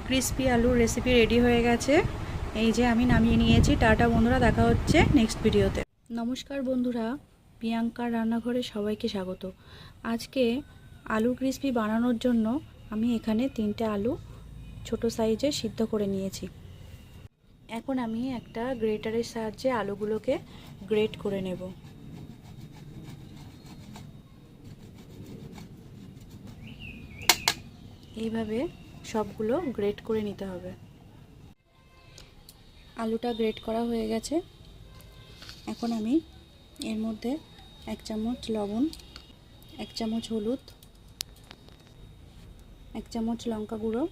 Crispy আলুর recipe ready হয়ে গেছে। এই যে আমি নামিয়ে নিয়েছি। টাটা বন্ধুরা, দেখা হচ্ছে নেক্সট ভিডিওতে। নমস্কার বন্ধুরা, প্রিয়াঙ্কার রান্নাঘরে সবাইকে স্বাগত। আজকে আলু ক্রিস্পি বানানোর জন্য আমি এখানে 3টে আলু ছোট সাইজে সিদ্ধ করে নিয়েছি। এখন আমি একটা গ্রেটারের সাহায্যে আলুগুলোকে গ্রেট করে নেব। এইভাবে সবগুলো গ্রেট করে নিতে হবে। আলুটা গ্রেট করা হয়ে গেছে। এখন আমি এর মধ্যে 1 চামচ লবণ, 1 চামচ হলুদ, 1 চামচ লঙ্কা গুঁড়ো,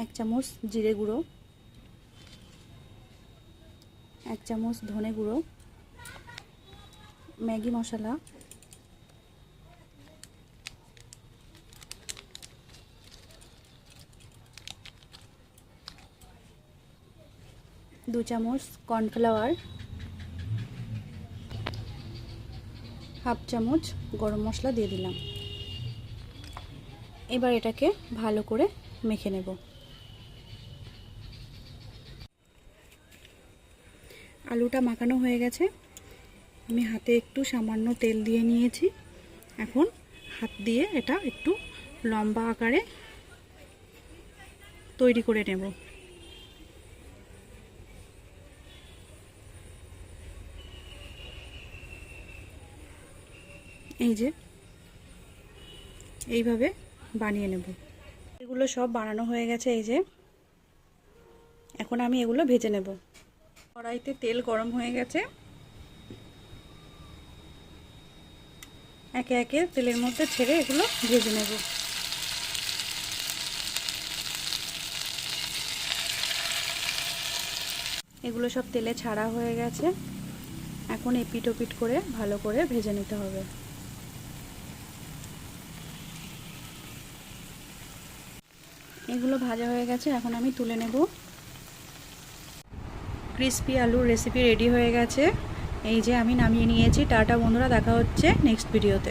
1 চামচ জিরে গুঁড়ো, 1 চামচ ধনে গুঁড়ো, ম্যাগি মশলা, दो চামচ কর্নফ্লাওয়ার, হাফ চামচ গরম মশলা দিয়ে দিলাম। এবার এটাকে ভালো করে মেখে নেব। আলুটা মাখানো হয়ে গেছে। আমি হাতে একটু সামান্য তেল দিয়ে নিয়েছি। এখন হাত দিয়ে এটা একটু লম্বা আকারে তৈরি করে নেব। এই যে এইভাবে বানিয়ে নেব। এগুলো সব বানানো হয়ে গেছে। এই যে এখন আমি এগুলো ভেজে নেব। কড়াইতে তেল গরম হয়ে গেছে। একে একে তেলের মধ্যে ছেড়ে এগুলো ভেজে নেব। এগুলো সব তেলে ছাড়া হয়ে গেছে। এখন এপিট ওপিট করে ভালো করে ভেজে নিতে হবে। এগুলো ভাজা হয়ে গেছে। এখন আমি তুলে নেব। ক্রিস্পি আলুর রেসিপি রেডি হয়ে গেছে। এই যে আমি নামিয়ে নিয়েছি। টাটা বন্ধুরা, দেখা হচ্ছে নেক্সট ভিডিওতে।